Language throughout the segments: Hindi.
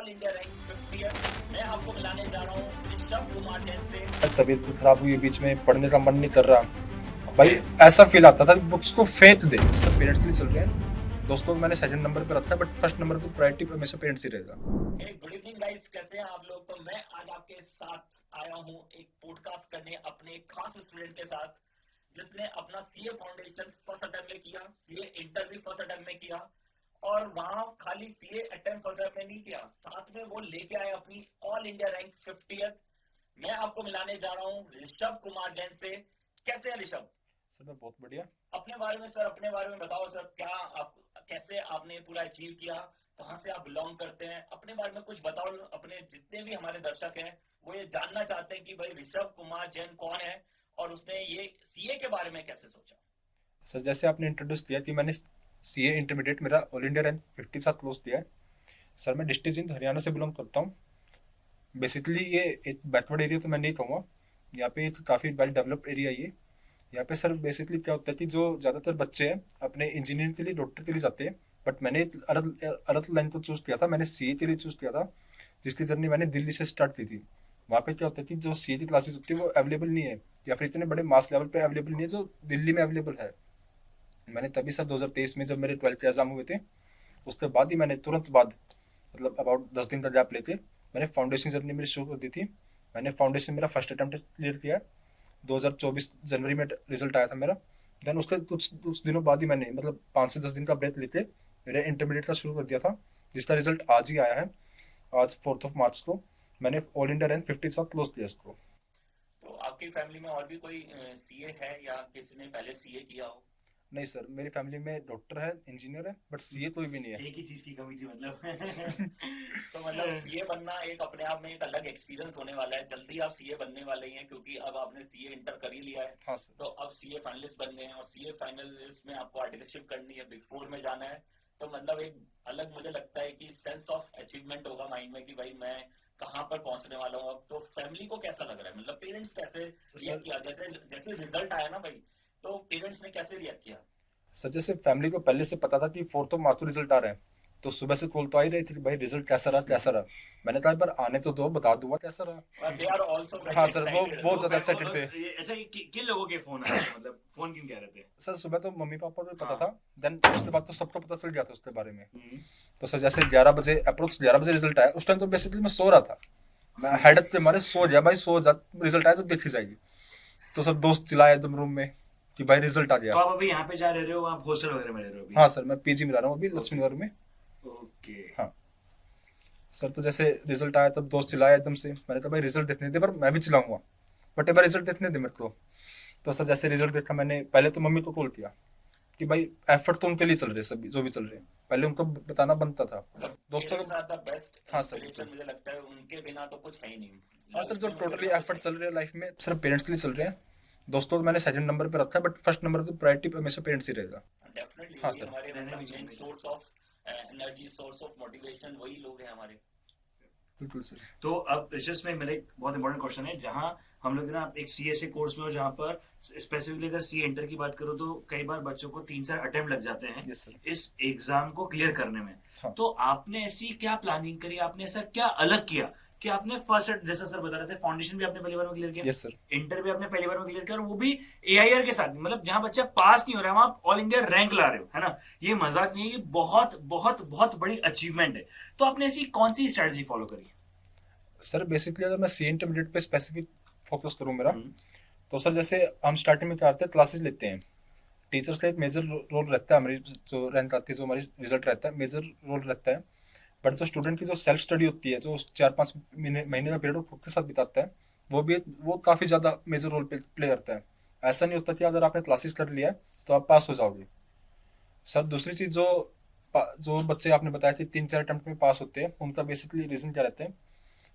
All India rank 50th। मैं आपको मिलाने जा रहा हूँ ऋषभ कुमार जैन से। तबीयत खराब हुई, बीच में पढ़ने का मन नहीं कर रहा भाई। ऐसा फील आता था बुक्स को फेंक दे, सब पेरेंट्स के लिए चल रहे हैं। दोस्तों मैंने सेकंड नंबर पे रखा है, बट फर्स्ट नंबर पे प्रायोरिटी पे हमेशा पेरेंट्स ही रहेगा। गुड इवनिंग गाइस, कैसे हैं आप लोग। तो मैं आज आपके साथ आया हूँ एक पॉडकास्ट करने अपने एक खास स्टूडेंट के साथ, जिसने अपना सीए फाउंडेशन फर्स्ट अटेम्प्ट में किया, सीए इंटर भी फर्स्ट अटेम्प्ट में किया, और वहां खाली सीए अटेम्प्ट फर्स्ट अटेम्प्ट में नहीं किया, साथ में वो लेके आए अपनी ऑल इंडिया रैंक 50th। मैं आपको मिलाने जा रहा हूँ ऋषभ कुमार जैन से। कैसे हैं ऋषभ? सर मैं बहुत बढ़िया। अपने बारे में सर, अपने बारे में बताओ सर, क्या आप, कैसे आपने पूरा अचीव किया, कहाँ से आप बिलोंग करते हैं, अपने बारे में कुछ बताओ। अपने जितने भी हमारे दर्शक हैं वो ये जानना चाहते हैं कि भाई ऋषभ कुमार जैन कौन है और उसने ये सीए के बारे में कैसे सोचा। सर जैसे आपने इंट्रोड्यूस किया कि मैंने सीए इंटरमीडिएट मेरा ऑल इंडिया रैंक 50 साथ क्लोज किया है। सर मैं डिस्ट्रिक्ट जिंद हरियाणा से बिलोंग करता हूँ। बेसिकली ये एक बैकवर्ड एरिया तो मैं नहीं कहूँगा, यहाँ पे एक काफ़ी वेल डेवलप्ड एरिया है ये। यहाँ पे सर बेसिकली क्या होता है कि जो ज़्यादातर बच्चे हैं अपने इंजीनियरिंग के लिए, डॉक्टर के लिए जाते हैं, बट मैंने एक अलग अलग लाइन को चूज़ किया था। मैंने सीए के लिए चूज़ किया था, जिसकी जर्नी मैंने दिल्ली से स्टार्ट की थी। वहाँ पे क्या होता है कि जो सीए की क्लासेस होती है वो अवेलेबल नहीं है, या फिर इतने बड़े मास लेवल पे अवेलेबल नहीं है जो दिल्ली में अवेलेबल है। मैंने तभी सर 2023 में जब मेरे 12th के एग्जाम हुए थे, उसके बाद ही मैंने तुरंत बाद, मतलब अबाउट 10 दिन का गैप लेके मैंने फाउंडेशन जर्नी मेरी शुरू कर दी थी। मैंने फाउंडेशन मेरा फर्स्ट अटेम्प्ट क्लियर किया। 2024 जनवरी में रिजल्ट आया था मेरा। देन उसके कुछ दिनों बाद ही मैंने, मतलब 5 से 10 दिन का ब्रेक लेके मेरे इंटरमीडिएट का शुरू कर दिया था, जिसका रिजल्ट आज ही आया है। आज 4 मार्च को मैंने ऑल इंडिया रैंक 50 साथ क्लोज किया इसको। तो आपकी फैमिली में और भी कोई सीए है या किसी ने पहले सीए किया हो? नहीं सर, मेरी फैमिली में डॉक्टर है, इंजीनियर है, बट सीए कोई भी नहीं है। एक ही चीज की कमी थी मतलब। तो मतलब सीए बनना एक अपने आप में एक अलग एक्सपीरियंस होने वाला है। जल्दी आप सीए बनने वाले ही हैं, क्योंकि अब आपने सीए इंटर कर ही लिया है। हाँ सर। तो अब सीए फाइनलिस्ट बन गए हैं और सीए फाइनलिस्ट में आपको आर्टिकलशिप करनी है, बिग फोर में जाना है। तो मतलब एक अलग, मुझे लगता है कि सेंस ऑफ अचीवमेंट होगा माइंड में कि भाई मैं कहाँ पर पहुंचने वाला हूँ। अब तो फैमिली को कैसा लग रहा है, मतलब पेरेंट्स कैसे रिएक्ट किया? जैसे जैसे रिजल्ट आया ना भाई, तो पेरेंट्स ने कैसे रिएक्ट किया? सर जैसे फैमिली को पहले से पता था कि 4 मार्च को रिजल्ट आ रहे हैं, तो सुबह से कॉल तो आ ही रही थी कि भाई रिजल्ट कैसा रहा कैसा रहा। मैंने कहा एक बार आने तो दो, बता दूंगा कैसा रहा। और दे आर आल्सो हाँ वेरी सर, वो एक्साइटेड। बहुत ज्यादा एक्साइटेड थे। अच्छा, किन लोगों के फोन आए थे? मतलब फोन किन कह रहे थे? सर सुबह तो मम्मी पापा को भी पता हाँ। था, देन उसके बाद तो सबको पता चल गया था उसके बारे में। तो सर जैसे 11 बजे अप्रोक्स 11 बजे रिजल्ट आया, उस टाइम तो बेसिकली मैं सो रहा था। मैं हेडक पे मारे सो गया, भाई सो जा, रिजल्ट आया जब देखी जाएगी। तो सब दोस्त चिल्लाए एकदम रूम में कि भाई रिजल्ट आ तो गया। आप अभी यहाँ पे जा रहे हो, आप हॉस्टल वगैरह में रह रहे हो अभी? हाँ सर, मैं पीजी में रह रहा हूँ अभी, लक्ष्मी नगर में। ओके। हाँ सर, तो जैसे रिजल्ट आया तब दोस्त चिल्लाया एकदम से। मैंने कहा भाई रिजल्ट देखने दे, पर मैं भी चिल्लाऊंगा, बट एक बार रिजल्ट देखने दे मेरे को। तो सर जैसे रिजल्ट देखा, मैंने पहले तो मम्मी को कॉल किया कि भाई एफर्ट तो उनके लिए चल रहे हैं, सभी जो भी चल रहे हैं, पहले उनको बताना बनता था दोस्तों पेरेंट्स को। आर द बेस्ट हाँ सर, इंस्पिरेशन, मुझे लगता है उनके बिना तो कुछ है ही नहीं। हाँ सर, जो उसमें उनके टोटली बिना कुछ एफर्ट है चल रहे हैं लाइफ में सिर्फ पेरेंट्स के लिए चल रहे हैं। दोस्तों को मैंने सेकंड नंबर पे रखा है, बट फर्स्ट नंबर तो प्रायोरिटी पे हमेशा पेरेंट्स ही रहेगा। नहीं। डेफिनेटली हाँ वही सर। हमारे रहने भी मेन चाहिए। Source of energy, source of motivation वही लोग हैं हमारे। बिल्कुल सर। तो अब रिसर्च में मेरा एक बहुत इंपॉर्टेंट क्वेश्चन है, जहाँ हम लोग ना एक सीएसए कोर्स में हो, जहाँ पर स्पेसिफिकली अगर सी इंटर की बात करो तो कई बार बच्चों को 3-4 अटेम्प्ट लग जाते हैं यस सर। इस एग्जाम को क्लियर करने में। हाँ। तो आपने ऐसी क्या प्लानिंग करी, आपने ऐसा क्या अलग किया कि आपने फर्स्ट, जैसा सर बता रहे थे, फाउंडेशन भी आपने पहली बार में क्लियर किया, यस सर। इंटर भी आपने पहली बार में क्लियर किया, और वो भी एआईआर के साथ, मतलब जहां बच्चा पास नहीं हो रहा है वहां आप ऑल इंडिया रैंक ला रहे हो, है ना? ये मजाक नहीं है, ये बहुत बहुत बहुत बड़ी अचीवमेंट है। तो आपने ऐसी कौन सी स्ट्रेटजी फॉलो करी? सर बेसिकली अगर मैं सी इंटरमीडिएट पे स्पेसिफिक फोकस करूँ मेरा, तो सर जैसे हम स्टार्टिंग में क्या करते हैं, क्लासेस लेते हैं। टीचर्स का एक मेजर रोल रहता है, हमारी जो रैंक आती है, जो हमारी रिजल्ट रहता है, मेजर रोल रहता है। बट जो स्टूडेंट की जो सेल्फ स्टडी होती है, जो 4-5 महीने का पीरियड खुद के साथ बिताता है, वो काफ़ी ज़्यादा मेजर रोल प्ले करता है। ऐसा नहीं होता कि अगर आपने क्लासेस कर लिया है तो आप पास हो जाओगे। सर दूसरी चीज़, जो बच्चे आपने बताया कि 3-4 अटेम्प्ट में पास होते हैं, उनका बेसिकली रीज़न क्या रहता है।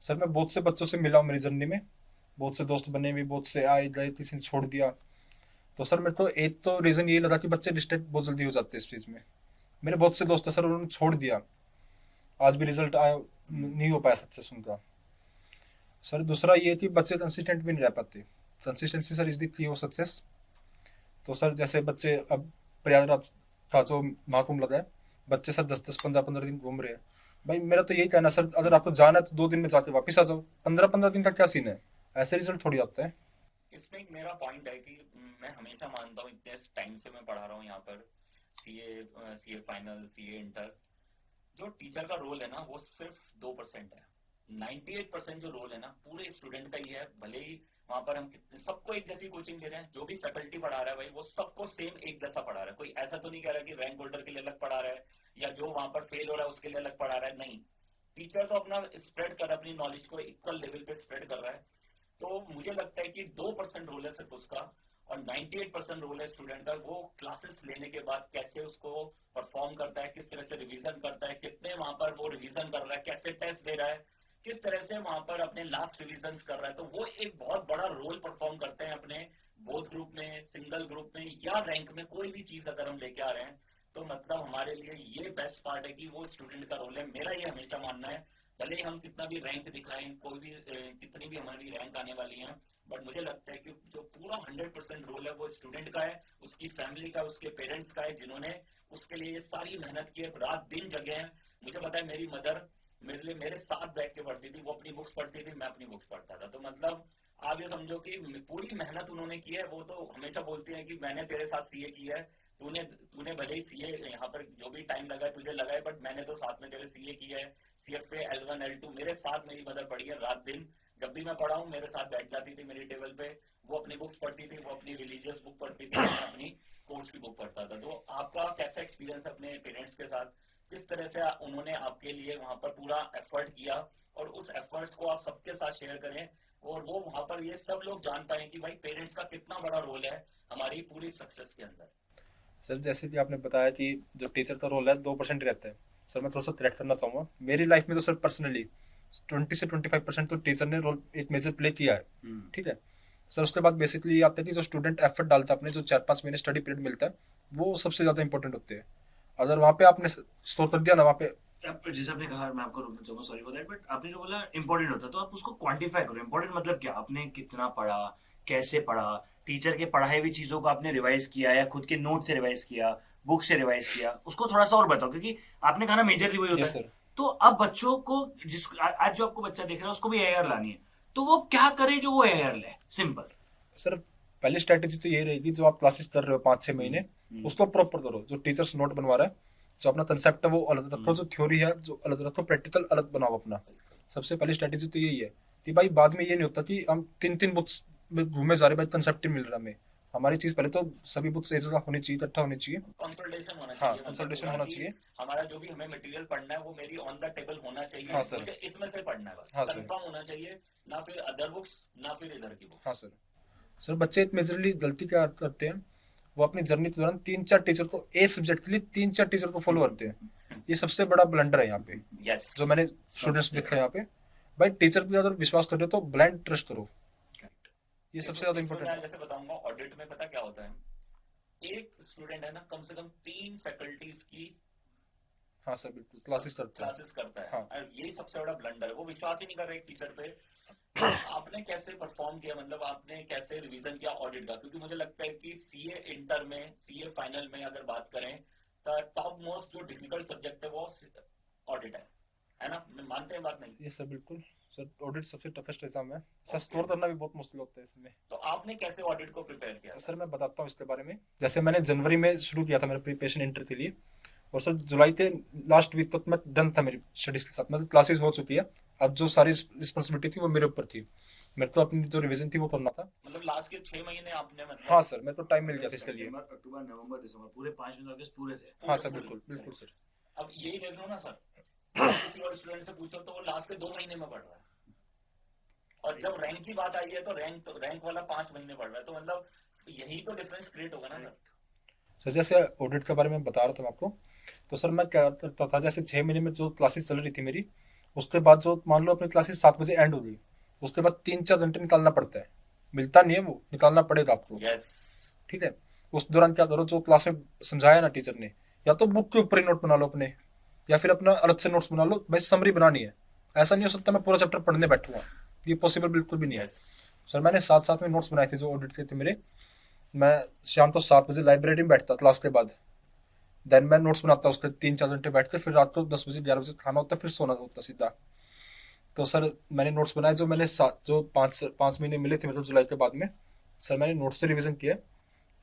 सर मैं बहुत से बच्चों से मिला हूँ मेरी जर्नी में, बहुत से दोस्त बने भी, बहुत से आए गए, किसी ने छोड़ दिया। तो सर मेरे को एक तो रीज़न ये लगा कि बच्चे डिस्ट्रैक्ट बहुत जल्दी हो जाते हैं इस चीज़ में। मेरे बहुत से दोस्त हैं सर, उन्होंने छोड़ दिया, आज भी रिजल्ट आया नहीं हो पाया सक्सेस उनका। सर दूसरा ये कि बच्चे कंसिस्टेंट भी नहीं रह पाते। Consistency sir is the key of success. तो सर जैसे बच्चे अब प्रयागराज का जो महाकुंभ लगा है, बच्चे सर 10-10, 15-15 दिन घूम रहे हैं, भाई मेरा तो यही कहना सर, अगर आपको जाना है तो 2 दिन में जाके वापस आ जाओ। 15-15 दिन का क्या सीन है, ऐसे रिजल्ट थोड़ी आता है। इसमें एक मेरा पॉइंट है कि मैं हमेशा मानता हूँ, इतने टाइम से मैं पढ़ा रहा हूँ यहाँ पर, सीए फाइनल, सीए इंटर, जो टीचर का रोल है ना वो सिर्फ 2% है। 98% जो रोल है ना पूरे स्टूडेंट का ही है। भले ही वहां पर हम सबको एक जैसी कोचिंग दे रहे हैं, जो भी फैकल्टी पढ़ा रहा है भाई वो सबको सेम एक जैसा पढ़ा रहा है। कोई ऐसा तो नहीं कह रहा कि रैंक होल्डर के लिए अलग पढ़ा रहा है या जो वहां पर फेल हो रहा है उसके लिए अलग पढ़ा रहा है, नहीं। टीचर तो अपना स्प्रेड कर रहा है, अपनी नॉलेज को इक्वल लेवल पे स्प्रेड कर रहा है। तो मुझे लगता है कि 2% रोल है सिर्फ उसका, और 98% रोल है स्टूडेंट का। वो क्लासेस लेने के बाद कैसे उसको परफॉर्म करता है, किस तरह से रिवीजन करता है, कितने वहां पर वो रिवीजन कर रहा है, कैसे टेस्ट दे रहा है, किस तरह से वहां पर अपने लास्ट रिवीजन कर रहा है। तो वो एक बहुत बड़ा रोल परफॉर्म करते हैं अपने बोथ ग्रुप में, सिंगल ग्रुप में या रैंक में। कोई भी चीज अगर हम लेके आ रहे हैं तो मतलब हमारे लिए ये बेस्ट पार्ट है कि वो स्टूडेंट का रोल है। मेरा ये हमेशा मानना है, भले ही हम कितना भी रैंक दिखाएं, कोई भी कितनी भी हमारी रैंक आने वाली है, बट मुझे लगता है कि जो पूरा 100% रोल है वो स्टूडेंट का है, उसकी फैमिली का, उसके पेरेंट्स का है, जिन्होंने उसके लिए ये सारी मेहनत की है, रात दिन जगे हैं। मुझे पता है मेरी मदर मेरे लिए मेरे साथ बैठ के पढ़ती थी, वो अपनी बुक्स पढ़ती थी, मैं अपनी बुक्स पढ़ता था। तो मतलब आप ये समझो कि पूरी मेहनत उन्होंने की है। वो तो हमेशा बोलती है कि मैंने तेरे साथ सीए किया है, तूने भले ही सीए यहाँ पर जो भी टाइम लगा है तुझे लगा है, बट मैंने तो साथ में तेरे सीए किया है, सीएफए, L1 L2 मेरे साथ मेरी मदर पढ़ी है रात दिन। जब भी मैं पढ़ा हूँ मेरे साथ बैठ जाती थी मेरी टेबल पे, वो अपनी बुक्स पढ़ती थी, वो अपनी रिलीजियस बुक पढ़ती थी, मैं अपनी कोर्स की बुक पढ़ता था। तो आपका कैसा एक्सपीरियंस है अपने पेरेंट्स के साथ, किस तरह से उन्होंने आपके लिए वहां पर पूरा एफर्ट किया, और उस एफर्ट्स को आप सबके साथ शेयर करें और वो वहां पर ये सब लोग जान पाए कि भाई पेरेंट्स का कितना बड़ा रोल है हमारी पूरी सक्सेस के अंदर। सर जैसे कि आपने बताया कि जो टीचर का रोल है 2% रहता है, सर मैं थोड़ा सा थ्रेट करना चाहूँगा। मेरी लाइफ में तो सर पर्सनली 20 से 25% तो टीचर ने रोल एक मेजर प्ले किया है, ठीक है सर। उसके बाद बेसिकली ये आता है कि जो स्टूडेंट एफर्ट डालता है, अपने जो 4-5 महीने स्टडी पीरियड मिलता है, वो सबसे ज़्यादा इंपॉर्टेंट होते हैं। अगर वहाँ पे आपने स्टोर कर दिया ना, वहाँ पे जैसे आपने कहा, मैं आपको रोकना चाहूंगा, सॉरी फॉर दैट, बट आपने जो बोला इंपॉर्टेंट होता है, तो आप उसको क्वांटिफाई करो। इंपॉर्टेंट मतलब क्या, आपने कितना पढ़ा, कैसे पढ़ा, टीचर के पढ़ाई हुई चीजों को आपने रिवाइज किया या खुद के नोट से रिवाइज किया, बुक से रिवाइज किया, उसको थोड़ा सा और बताओ। क्योंकि आपने कहा ना मेजरली वही होता है। तो अब बच्चों को आज जो आपको बच्चा देख रहा है उसको भी AIR लानी है, तो वो क्या करे जो वो AIR ले? सिंपल सर, पहली स्ट्रेटेजी तो ये रहेगी, जो आप क्लासेस कर रहे हो 5-6 महीने उसको प्रॉपर करो। जो टीचर्स नोट बनवा रहा है, जो अपना कंसेप्ट है वो अलग रखो, जो थ्योरी है जो अलग रखो, प्रैक्टिकल अलग बनाओ अपना। सबसे पहली स्ट्रेटेजी तो यही है कि भाई बाद में ये नहीं होता कि हम 3-3 बुक्स में घूमे जा रहे, भाई कंसेप्ट ही मिल रहा हमें। हमारी चीज पहले तो सभी बुक्स एक जगह होनी चाहिए, इकट्ठा होनी चाहिए, कंसल्टेशन होना हाँ चाहिए। कंसल्टेशन होना चाहिए। हमारा जो भी हमें मटेरियल पढ़ना है वो मेरी ऑन द टेबल होना चाहिए। हाँ सर, मुझे इसमें से पढ़ना है बस, हाँ सर, कंफर्म होना चाहिए, ना फिर अदर बुक्स ना फिर इधर की बुक। हाँ सर। सर बच्चे मेजरली गलती क्या करते हैं, वो अपनी जर्नी के दौरान 3-4 टीचर को, एक सब्जेक्ट के लिए 3-4 टीचर को फॉलो करते हैं। ये सबसे बड़ा ब्लंडर है यहाँ पे, यस, जो मैंने स्टूडेंट्स देखे यहाँ पे। भाई टीचर पे अगर विश्वास कर रहे हो तो ब्लाइंड ट्रस्ट करो, ये सबसे ज्यादा इम्पोर्टेंट है। जैसे बताऊंगा ऑडिट में पता क्या होता है, एक स्टूडेंट है ना कम से कम 3 फैकल्टीज की हाँ सर बिल्कुल क्लासेस करता है। हाँ। और यही सबसे बड़ा ब्लंडर है, वो विश्वास ही नहीं कर रहे एक टीचर पे। आपने कैसे परफॉर्म किया, मतलब आपने कैसे रिवीजन किया ऑडिट का? क्योंकि मुझे लगता है कि सीए इंटर में, सीए फाइनल में अगर बात करें तो टॉप मोस्ट जो डिफिकल्ट सब्जेक्ट है वो ऑडिट है ना? मानते हैं बात? नहीं ये सर बिल्कुल सर, ऑडिट सबसे टफेस्ट एग्जाम है सर, स्कोर करना भी बहुत मुश्किल होता है इसमें। तो आपने कैसे ऑडिट को प्रिपेयर किया? सर मैं बताता हूँ इसके बारे में। जैसे मैंने जनवरी में शुरू किया था मेरा प्रिपरेशन इंटर के लिए, और सर जुलाई के लास्ट वीक तक मैं डन था मेरी स्टडीज के साथ, मतलब क्लासेस हो चुकी है। अब जो सारी रिस्पॉन्सिबिलिटी थी वो मेरे ऊपर थी, मेरे को अपनी जो रिवीजन थी वो करना था। मतलब लास्ट के 6 महीने आपने, मतलब हाँ सर मेरे को टाइम मिल गया था इसके लिए। अक्टूबर, नवंबर, दिसंबर, पूरे 5 महीने अगस्त पूरे थे। हाँ सर बिल्कुल बिल्कुल सर। अब यही देख लो ना सर, किसी और स्टूडेंट से पूछो तो वो लास्ट के 2 महीने में पढ़ रहा है, और जब रैंक की बात आई है तो रैंक वाला 5 महीने पढ़ रहा है। तो मतलब यही तो डिफरेंस क्रिएट होगा ना सर। जैसे ऑडिट के बारे में बता रहा था मैं आपको, तो सर मैं क्या करता था, जैसे 6 महीने में जो क्लासेस चल रही थी मेरी, उसके बाद जो मान लो अपनी क्लासेस 7 बजे एंड हो गई, उसके बाद 3-4 घंटे निकालना पड़ता है, मिलता नहीं है वो, निकालना पड़ेगा आपको। ठीक है, उस दौरान क्या करो, जो क्लास में समझाया ना टीचर ने, या तो बुक के ऊपर ही नोट बना लो अपने, या फिर अपना अलग से नोट्स बना लो। भाई समरी बनानी है, ऐसा नहीं हो सकता मैं पूरा चैप्टर पढ़ने बैठूंगा, ये पॉसिबल बिल्कुल भी नहीं है। सर मैंने 7-7 में नोट्स बनाए थे जो ऑडिट के थे मेरे। मैं शाम को 7 बजे लाइब्रेरी में बैठता क्लास के बाद, देन मैं नोट्स बनाता उसके 3-4 घंटे बैठ के, फिर रात को 10 बजे 11 बजे खाना होता, फिर सोना होता सीधा। तो सर मैंने नोट्स बनाए, जो मैंने जो 5 महीने मिले थे मतलब जुलाई के बाद में, सर मैंने नोट्स से रिवीजन किया।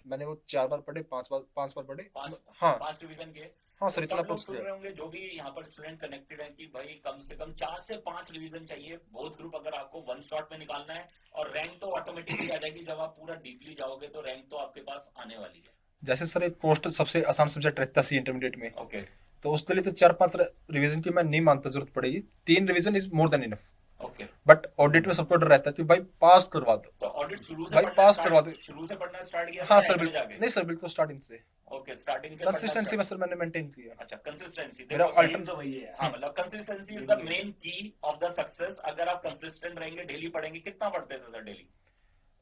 मैंने वो 4 बार पढ़े, 5 बार पढ़े। पांच हाँ 5 रिवीजन के। हाँ तो सर, इतना सब लोग पढ़ सुन लिया। रहे होंगे जो भी यहाँ पर स्टूडेंट कनेक्टेड है कि भाई कम से कम 4 से 5 रिवीजन चाहिए बोथ ग्रुप, अगर आपको वन शॉट में निकालना है। और रैंक तो ऑटोमेटिकली आ जाएगी, जब आप पूरा डीपली जाओगे तो रैंक तो आपके पास आने वाली है। जैसे सर एक पोस्ट सबसे आसान सब्जेक्ट रहता है सी इंटरमीडिएट में, ओके तो उसके लिए तो 4-5 रिवीजन की मैं नहीं मानता जरूरत पड़ेगी, 3 revision is more than enough. Okay. But audit में सबको डर रहता है कि भाई पास करवा दो, तो ऑडिट शुरू से भाई पढ़ना पास करवा दो। शुरू से पढ़ना स्टार्ट किया हाँ था सर end में बिल्कुल, जाके? नहीं सर बिल्कुल स्टार्टिंग से। ओके, स्टार्टिंग से कंसिस्टेंसी में सर मैंने मेंटेन किया। अच्छा, कंसिस्टेंसी मेरा देखो Aim तो वही है। हाँ, मतलब कंसिस्टेंसी इज द मेन की ऑफ द सक्सेस। अगर आप कंसिस्टेंट रहेंगे, डेली पढ़ेंगे। कितना पढ़ते थे सर डेली?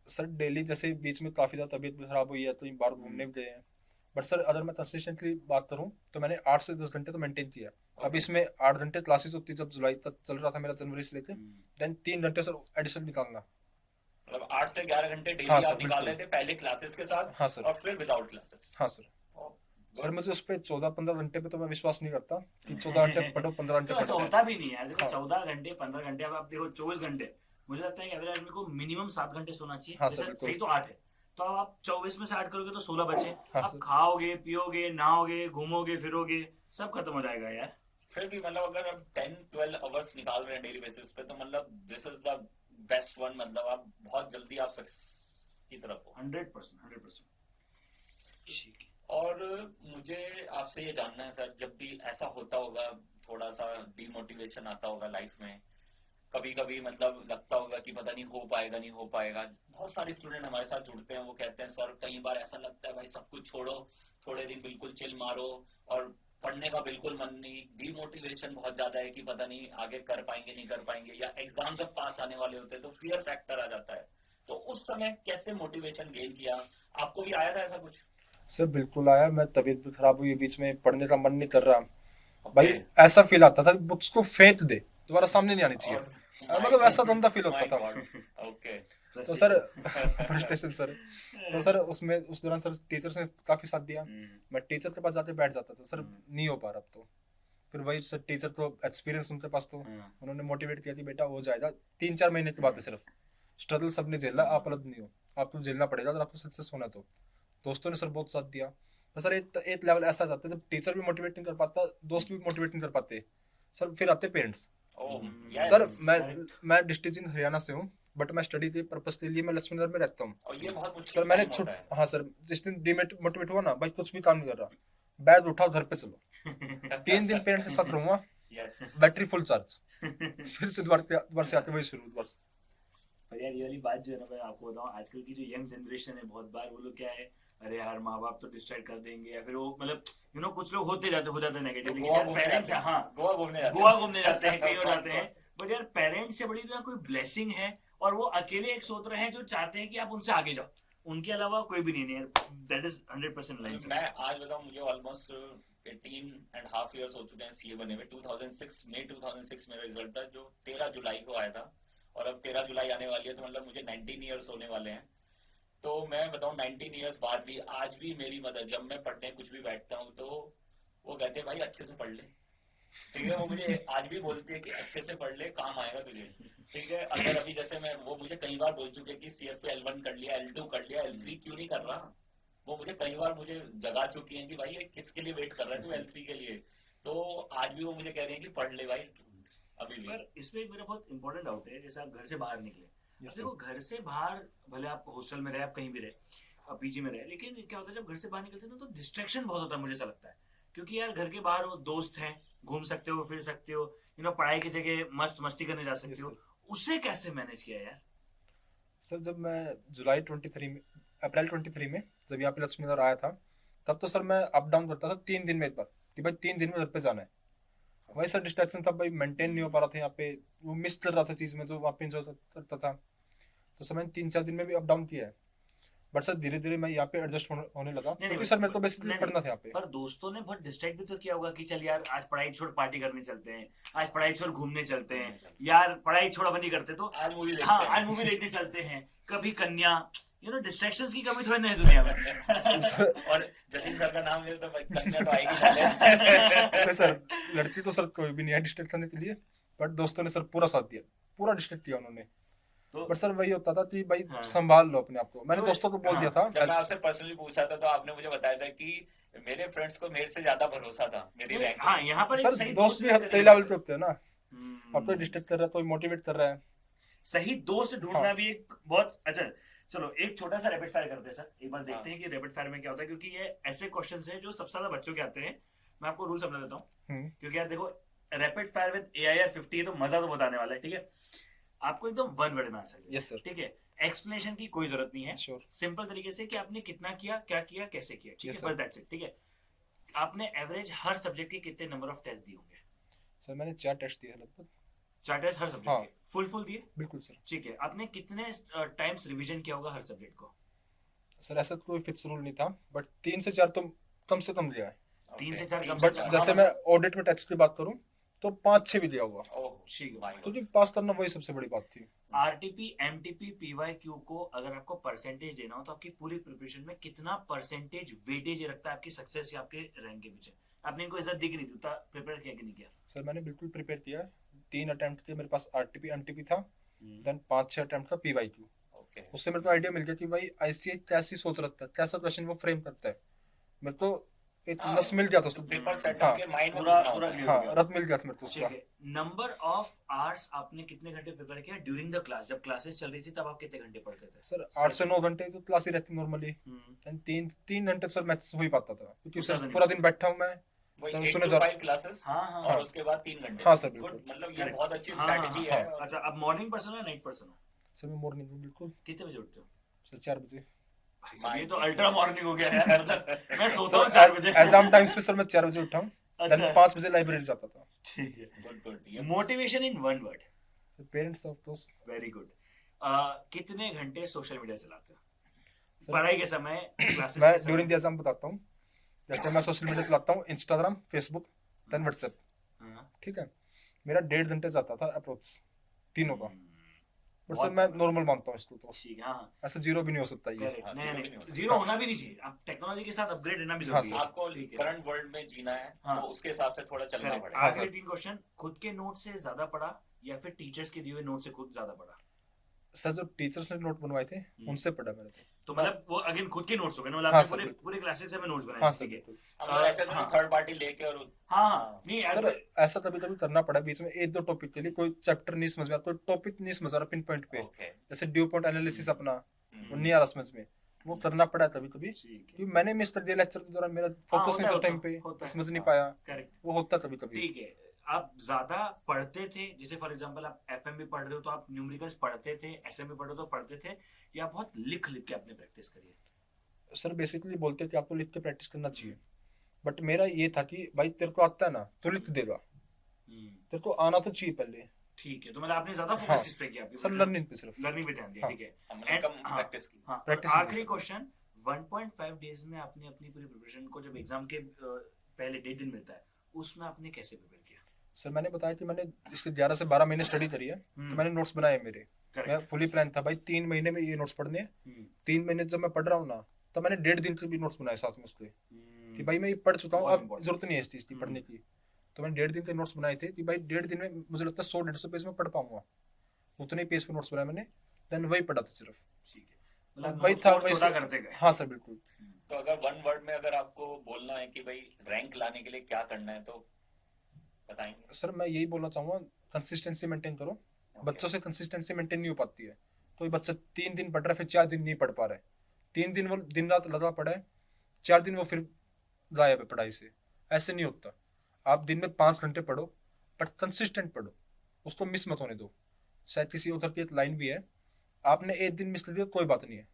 सर डेली जैसे बीच में काफी ज्यादा तबीयत भी खराब हुई है तो बाहर घूमने भी गए हैं, बट सर अगर मैं कंसिस्टेंटली बात करूं तो मैंने 8 से 10 घंटे तो मेंटेन किया। अब इसमें 8 घंटे क्लासेस होती जब जुलाई तक चल रहा था मेरा, जनवरी से लेकर, देन 3 घंटे सर एडिशनल निकालना। मतलब 8 से 11 घंटे डेली हाँ आप सर, निकाल बिल्कुल। रहे थे, पहले क्लासेस के साथ हाँ सर। और फिर विदाउट क्लासेस। हाँ सर। सर मुझे उस पर 14-15 घंटे पे तो मैं विश्वास नहीं करता कि 14 घंटे पढ़ो, 15 घंटे तो ऐसा पढ़ो। होता भी नहीं है। देखो हाँ। 14 घंटे 15 घंटे, अब आप देखो 24 घंटे, मुझे लगता है कि एवरेज आदमी को मिनिमम 7 घंटे सोना चाहिए। हाँ सर, जैसे बिल्कुल। सही तो 8 है, तो अब आप 24 में से 8 करोगे तो 16 बचे। हाँ आप सर। खाओगे पियोगे नहाओगे घूमोगे फिरोगे, सब खत्म हो जाएगा यार। फिर भी मतलब अगर आप 10-12 आवर्स निकाल रहे हैं डेली बेसिस पे, तो मतलब this is the best one. मतलब आप बहुत जल्दी आप सक्सेस की तरफ हो। 100%। ठीक है। और मुझे आपसे ये जानना है सर, जब भी ऐसा होता होगा, थोड़ा सा डिमोटिवेशन आता होगा लाइफ में, कभी कभी मतलब लगता होगा कि पता नहीं हो पाएगा नहीं हो पाएगा। बहुत सारे स्टूडेंट हमारे साथ जुड़ते हैं, वो कहते हैं सर कई बार ऐसा लगता है भाई सब कुछ छोड़ो, थोड़े दिन बिल्कुल चिल मारो और पढ़ने का बिल्कुल मन नहीं, डिमोटिवेशन बहुत ज्यादा है कि पता नहीं आगे कर पाएंगे नहीं कर पाएंगे, या एग्जाम जब पास आने वाले होते हैं तो फियर फैक्टर आ जाता है। तो उस समय कैसे मोटिवेशन गेन किया? आपको भी आया था ऐसा कुछ? सर बिल्कुल आया, मैं तबीयत भी खराब हुई बीच में, पढ़ने का मन नहीं कर रहा भाई, ऐसा फील आता था बुक्स को फेंक दे, दोबारा सामने नहीं आनी चाहिए। मतलब ऐसा गंदा फील होता था। ओके। तो सर फ्रस्ट्रेशन सर, तो सर उसमें उस दौरान सर टीचर्स ने काफी साथ दिया। मैं टीचर के पास जाके बैठ जाता था, सर नहीं हो पा रहा अब तो। फिर वही सर टीचर तो एक्सपीरियंस उनके पास, तो उन्होंने मोटिवेट किया कि बेटा हो जाएगा, 3-4 महीने की बात है सिर्फ, स्ट्रगल सबने झेला, आप अलग नहीं हो, आपको झेलना पड़ेगा अगर आपको सक्सेस होना है तो। दोस्तों ने सर बहुत साथ दिया। तो सर एक लेवल ऐसा जाता है जब टीचर भी मोटिवेट नहीं कर पाता, दोस्त भी मोटिवेट नहीं कर पाते, सर फिर आते पेरेंट्स। सर मैं डिस्ट्रिक्ट इन हरियाणा से हूँ, बट मैं स्टडी के पर्पस के लिए मैं लक्ष्मीनगर में रहता हूँ। और ये बहुत मुश्किल सर मैंने काम होता है। हाँ सर, जिस दिन डिमोटिवेट हुआ ना भाई, कुछ भी काम नहीं कर रहा, बैग उठाओ घर पे चलो, 3 दिन पेरेंट्स के साथ रहूंगा, बैटरी फुल चार्ज, फिर से दोबारा से आके वही शुरू दोबारा से। पर यार ये वाली बात जो है ना, मैं आपको बताऊं, आजकल की जो यंग जनरेशन है, बहुत बार वो लोग क्या है, अरे यार माँ बाप तो डिस्ट्रैक्ट कर देंगे, या फिर वो मतलब कुछ लोग हो जाते नेगेटिव, लेकिन यार पेरेंट्स, हाँ गोवा घूमने जाते हैं, कहीं हो जाते हैं, बट यार पेरेंट्स से बड़ी तो कोई ब्लेसिंग है, और वो अकेले एक सोच रहे हैं जो चाहते हैं कि आप उनसे आगे जाओ, उनके अलावा कोई भी नहीं है। That is 100% line. मैं आज बताऊं, मुझे ऑलमोस्ट 18.5 years हो चुके हैं सीए बने हुए। 2006 मेरा रिजल्ट था, जो 13 जुलाई को आया था, और अब 13 जुलाई आने वाली है, तो मतलब मुझे 19 ईयर्स होने वाले हैं। तो मैं बताऊं 19 ईयर्स बाद भी आज भी मेरी मदर, जब मैं पढ़ने कुछ भी बैठता हूँ तो वो कहते हैं भाई अच्छे से पढ़ ले, ठीक है। वो मुझे आज भी बोलती है कि अच्छे से पढ़ ले, काम आएगा तुझे, ठीक है। अगर अभी जैसे वो मुझे कई बार बोल चुके कि CFA L1 कर लिया, L2 कर लिया, L3 क्यों नहीं कर रहा। वो मुझे कई बार जगा चुकी हैं कि भाई ये किसके लिए वेट कर रहा है तू L3 के लिए। तो आज भी वो मुझे कह रहे हैं कि पढ़ ले भाई अभी भी। पर इसमें एक मेरा बहुत इंपॉर्टेंट डाउट है, जैसे आप घर से बाहर निकले, देखो घर से बाहर भले आप हॉस्टल में रहे, आप कहीं भी रहे, आप पीजी में रहे, लेकिन क्या होता है जब घर से बाहर निकलते हैं ना, तो डिस्ट्रैक्शन बहुत होता है, मुझे ऐसा लगता है। क्योंकि यार घर के बाहर वो दोस्त हैं, घूम सकते हो फिर सकते हो, पढ़ाई की जगह मस्ती करने जा सकते हो, उसे कैसे मैनेज किया यार? सर जब मैं अप्रैल 23 में जब यहाँ पे लक्ष्मीनगर आया था, तब तो सर मैं अप डाउन करता था 3 दिन में एक बार, कि भाई 3 दिन में घर पे जाना है। वही सर डिस्ट्रैक्शन था भाई, मेंटेन नहीं हो पा रहा था यहाँ पे, वो मिस कर रहा था चीज में जो वहाँ पे एंजॉय करता था। तो सर मैंने 3-4 दिन में भी अप डाउन किया है, बट सर धीरे धीरे मैं यहाँ पे एडजस्ट होने लगा, क्योंकि सर मेरे को बेसिकली पढ़ना था यहाँ पे। पर दोस्तों ने बहुत डिस्ट्रैक्ट भी तो किया होगा कि चल यार आज पढ़ाई छोड़ पार्टी करने चलते हैं, आज पढ़ाई छोड़ घूमने चलते हैं, यार पढ़ाई छोड़ अपन नहीं करते तो आज मूवी हाँ आज मूवी देखने चलते हैं, कभी कन्या, डिस्ट्रैक्शंस की कमी थोड़ी नहीं है दुनिया में। और जतिन सर का नाम ले तो कन्या तो आएगी साले। नहीं सर, लड़की तो सर कोई भी नहीं है डिस्ट्रैक्ट करने के लिए, बट दोस्तों ने सर पूरा साथ दिया, पूरा डिस्ट्रैक्ट किया उन्होंने। तो बट सर वही होता था कि भाई हाँ। संभाल लो अपने आप को, मैंने तो- दोस्तों को बोल हाँ, दिया था जब मैं आपसे पर्सनली पूछा था तो आपने मुझे बताया था कि मेरे फ्रेंड्स को मेरे से ज्यादा भरोसा था मेरी रैंक। हाँ यहाँ पर एक सर सही दोस्त भी ढूंढने कई का लेवल तरीका पे होते हैं ना, हम्म। अब कोई डिस्ट्रैक्ट कर रहा है, कोई मोटिवेट कर रहा है। सही दोस्त ढूंढना हाँ। भी एक बहुत अच्छा। चलो एक छोटा सा रैपिड फायर करते हैं सर, एक बार देखते हाँ। हैं कि रैपिड फायर में क्या होता है, क्योंकि ये ऐसे क्वेश्चंस हैं जो सबसे ज्यादा बच्चों के आते हैं। मैं आपको रूल समझा देता हूँ, क्योंकि यार देखो रैपिड फायर विद AIR 50 है तो मजा तो बताने वाला है, ठीक है। आपको एकदम वन वर्ड में आंसर देना है, यस सर, ठीक है। एक्सप्लेनेशन की कोई जरूरत नहीं है, श्योर। सिंपल तरीके से कि आपने कितना किया, क्या किया, कैसे किया, ठीक Yes, है, sir. बस दैट्स इट, ठीक है। आपने एवरेज हर सब्जेक्ट के कितने नंबर ऑफ टेस्ट दिए होंगे? सर मैंने 4 टेस्ट दिए लगभग। 4 टेस्ट हर सब्जेक्ट हाँ। के फुल दिए, बिल्कुल सर। ठीक है। आपने कितने टाइम्स रिवीजन किया होगा हर सब्जेक्ट को? सर ऐसा कोई फिक्स रूल नहीं था, बट 3 से 4 तो कम से कम लिया है। 3 से 4 कम बट से कम। जैसे हाँ, मैं ऑडिट में टेस्ट की बात करूं तो 5-6 भी लिया होगा, ठीक है। क्योंकि पास करना वही सबसे बड़ी बात थी। RTP, MTP, PYQ को अगर आपको परसेंटेज देना हो तो आपकी पूरी प्रिपरेशन में कितना परसेंटेज वेटेज रखता है आपकी सक्सेस या आपके रैंक के पीछे? आपने इनको इज्जत दी कि नहीं दी, प्रिपेयर किया कि नहीं किया? सर मैंने बिल्कुल प्रिपेयर किया है। 3 अटेम्प्ट थे मेरे पास, RTP MTP था, देन 5-6 अटेम्प्ट था PYQ। उससे मेरे को आइडिया मिल गया कि भाई ICAI कैसी सोच रखता है, कैसा क्वेश्चन वो फ्रेम करता है। मेरे को एक हाँ, नस मिल गया था उसको, पेपर सेट हाँ, के माइंड में पूरा घुसना होता है। clear हाँ हो गया। रत मिल गया था मेरे को ठीक उसका। है। नंबर ऑफ आवर्स आपने कितने घंटे प्रिपेयर किया ड्यूरिंग द क्लास? जब क्लासेस चल रही थी तब आप कितने घंटे पढ़ते थे? सर 8 से 9 घंटे तो क्लास ही रहती नॉर्मली, हम्म, एंड 3 घंटे सर मैथ्स हो ही पाता था, क्योंकि उससे सर ज्यादा पूरा नहीं। दिन बैठा हूँ मैं। वही तो 8 सुने to सर। 5 क्लासेस हाँ हाँ और हाँ। उसके बाद 3 घंटे। हाँ सर, Good, बिल्कुल। मतलब ये Correct. बहुत अच्छी हाँ, स्ट्रैटेजी हाँ, है। हाँ। अच्छा, आप मॉर्निंग पर्सन हो या नाइट पर्सन हो? सर मैं मॉर्निंग में बिल्कुल कितने बजे उठते हो? सर 4 बजे। भाई साहब, ये तो My अल्ट्रा मॉर्निंग हो गया है। मतलब मैं सोता हूँ सर 4 बजे। एग्जाम टाइम्स पे सर मैं 4 बजे उठा हूँ, अच्छा। देन 5 बजे लाइब्रेरी जाता था। ठीक है। गुड ये motivation in one word. Sir parents of course. Very good. कितने घंटे सोशल मीडिया चलाते हो सर पढ़ाई के समय, क्लासेस मैं के समय? ड्यूरिंग द एग्जाम बताता हूँ। जैसे मैं सोशल मीडिया चलाता हूँ, इंस्टाग्राम, फेसबुक, देन व्हाट्सएप, हाँ। ठीक है। मेरा 1.5 घंटे जाता था अप्रोक्स तीनों का। बट बहुत सर मैं बढ़िया। नॉर्मल मानता हूँ इसको, तो ठीक है, हाँ। ऐसा जीरो भी नहीं हो सकता ये। Correct. हाँ, नहीं zero भी नहीं नहीं होता। जीरो होना भी नहीं चाहिए। आप टेक्नोलॉजी के साथ अपग्रेड रहना भी हाँ, जरूरी है। सर। आपको ठीक है। करंट वर्ल्ड में जीना है हाँ। तो उसके हिसाब से थोड़ा चलना Correct. पड़ेगा। हाँ, आखिरी सर। 3 क्वेश्चन। खुद के नोट से ज्यादा पढ़ा या फिर टीचर्स के दिए हुए नोट से खुद ज्यादा पढ़ा? सर जो टीचर्स ने नोट बनवाए थे उनसे पढ़ा मैंने तो मतलब वो अगेन खुद के नोट्स हो गए ना, मतलब हाँ, आपने सर, पूरे बिल्कुल। पूरे क्लासेस से नोट्स बनाए? हाँ सर ठीक है। बिल्कुल। अब ऐसे तो हाँ। थर्ड पार्टी लेके और हाँ हाँ, नहीं सर ऐसे- ऐसा कभी कभी करना पड़ा बीच में, 1-2 टॉपिक के लिए कोई चैप्टर नहीं समझ में आ रहा, कोई टॉपिक नहीं समझ आ रहा पिन पॉइंट पे, ओके जैसे ड्यू पॉइंट एनालिसिस अपना हम्म। वो नहीं आ रहा समझ में, वो करना पड़ा कभी कभी, ठीक है। क्योंकि मैंने मिस कर दिया लेक्चर के दौरान, मेरा फोकस नहीं था उस टाइम पे, होता है। समझ नहीं पाया, करेक्ट। वो होता कभी कभी। ठीक है। आप ज्यादा पढ़ते थे, जैसे फॉर एग्जांपल आप FM भी पढ़ रहे हो तो आप न्यूमेरिकल्स पढ़ते थे, SM भी पढ़ रहे हो तो पढ़ते थे, या बहुत लिख लिख के आपने प्रैक्टिस करी है? सर बेसिकली बोलते कि आपको लिख के प्रैक्टिस करना चाहिए, बट मेरा ये था कि भाई तेरे को आता है ना तो लिख देगा, तेरे को आना तो चाहिए पहले। ठीक है। तो मतलब आपने ज्यादा हाँ। फोकस किस पे किया? सर लर्निंग पे सिर्फ। लर्निंग पे ध्यान दिया, हाँ। ठीक है। हमने And- कम हाँ। प्रैक्टिस की। हाँ, और Practice आखिरी नहीं क्वेश्चन। 1.5 डेज में आपने अपनी पूरी प्रिपरेशन को, जब एग्जाम के पहले 1.5 दिन मिलता है, उसमें आपने कैसे प्रिपेयर किया? सर मैंने बताया कि मैंने इससे 11 से 12 महीने स्टडी करी है, तो मैंने नोट्स बनाए मेरे। Correct. मैं फुली प्लान था भाई 3 महीने में ये नोट्स पढ़ने हैं। हम्म, 3 महीने जब मैं पढ़ रहा हूँ ना, तो मैंने 1.5 दिन के भी नोट्स बनाए साथ में उसके, हम्म, कि भाई मैं ये पढ़ चुका हूँ, बहुत अब important. जरूरत नहीं है इस चीज की पढ़ने की। तो मैंने 1.5 दिन के नोट्स बनाए थे कि भाई 1.5 दिन में मुझे लगता है 100-150 पेज में पढ़ पाऊंगा, उतने ही पेज पे नोट्स बनाए मैंने, देन वही पढ़ा था सिर्फ। ठीक है। मतलब वही notes था, को और वही छोटा से- करते गए। हाँ सर बिल्कुल। तो अगर वन वर्ड में अगर आपको बोलना है कि भाई रैंक लाने के लिए क्या करना है तो बताएंगे? सर मैं यही बोलना चाहूंगा, कंसिस्टेंसी मेंटेन करो। बच्चों से कंसिस्टेंसी मेंटेन नहीं हो पाती है। कोई बच्चा 3 दिन पढ़ रहा है, फिर 4 दिन नहीं पढ़ पा रहा है, 3 दिन वो दिन रात लगा पड़ा है, 4 दिन वो फिर गायब है पढ़ाई से। ऐसे नहीं होता। आप दिन में 5 घंटे पढ़ो, बट कंसिस्टेंट पढ़ो, उसको मिस मत होने दो। शायद किसी उधर की एक लाइन भी है, आपने एक दिन मिस कर दिया कोई बात नहीं है,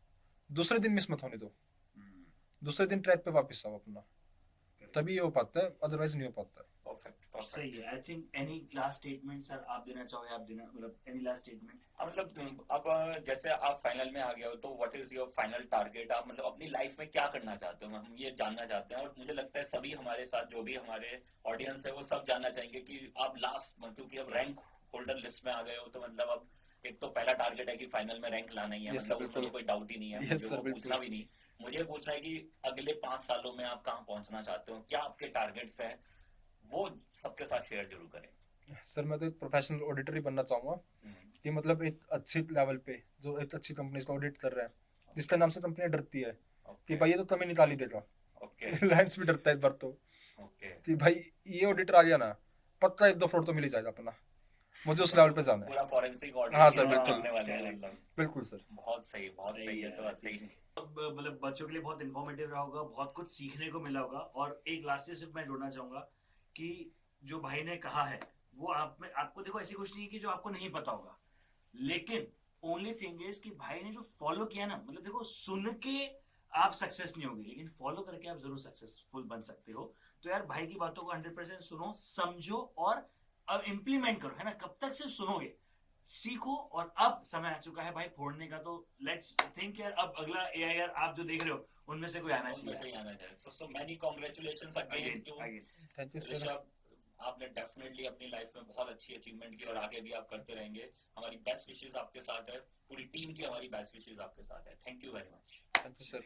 दूसरे दिन मिस मत होने दो, दूसरे दिन ट्रैक पे वापस आओ अपना, तभी ये हो पाता है, अदरवाइज नहीं हो पाता है। परफेक्ट सही है। I think any last statement sir आप देना चाहो, या आप देना, मतलब एनी लास्ट स्टेटमेंट? मतलब अब जैसे आप फाइनल में आ गए हो तो what is your final target? आप मतलब अपनी लाइफ में क्या करना चाहते हो? हम ये जानना चाहते हैं, और मुझे लगता है सभी हमारे साथ जो भी हमारे ऑडियंस है वो सब जानना चाहेंगे कि आप लास्ट, क्योंकि अब रैंक होल्डर लिस्ट में आ गए हो, तो मतलब अब एक तो पहला टारगेट है कि फाइनल में रैंक लाना ही है, Yes, sir, मतलब उसमें बिल्कुल। तो कोई डाउट ही नहीं है, Yes, मुझे sir, वो बिल्कुल। पूछना भी नहीं। मुझे पूछना है कि अगले 5 सालों में आप कहाँ पहुंचना चाहते हो, क्या आपके टारगेट्स हैं, वो सबके साथ शेयर जरूर करें। सर मैं तो एक प्रोफेशनल ऑडिटर ही बनना चाहूंगा, कि मतलब एक अच्छी लेवल पे जो एक अच्छी कंपनी से ऑडिट कर रहा है, जिसके नाम से कंपनी डरती है कि भाई ये तो कमी निकाल ही देगा। ओके रिलायंस भी डरता है इस बार तो, ओके कि भाई ये ऑडिटर आ गया ना, पक्का एक दो फ्रॉड तो मिल ही जाएगा अपना। मुझे उस लेवल पे जाना है। पूरा फॉरेंसिक ऑडिट हाँ की सर, तरह बिल्कुल करने वाले हैं, मतलब बिल्कुल सर। बहुत सही, बहुत सही है। तो सही अब मतलब बच्चों के लिए बहुत इन्फॉर्मेटिव रहा होगा, बहुत कुछ सीखने को मिला होगा। और एक लास्ट सिर्फ मैं जोड़ना चाहूंगा कि जो भाई ने कहा है वो आप में, आपको देखो ऐसी कुछ नहीं है कि जो आपको नहीं पता होगा, लेकिन ओनली थिंग इज कि भाई ने जो फॉलो किया ना, मतलब देखो सुन के आप सक्सेस नहीं होगी, लेकिन फॉलो करके आप जरूर सक्सेसफुल बन सकते हो। तो यार भाई की बातों को 100% सुनो, समझो और अब इम्प्लीमेंट करो, है ना। कब तक सिर्फ सुनोगे, सीखो। और अब समय आ चुका है भाई फोड़ने का, तो लेट्स थिंक यार अब अगला एआईआर आप जो देख रहे हो उनमें से कोई आना उनमें से चाहिए। ही आना चाहिए। So many congratulations again again to again thank you sir. Rishabh. आपने डेफिनेटली अपनी लाइफ में बहुत अच्छी अचीवमेंट की और आगे भी आप करते रहेंगे। हमारी बेस्ट विशेस आपके साथ है, पूरी टीम की हमारी बेस्ट विशेस आपके साथ है। Thank you very much. Thank you sir.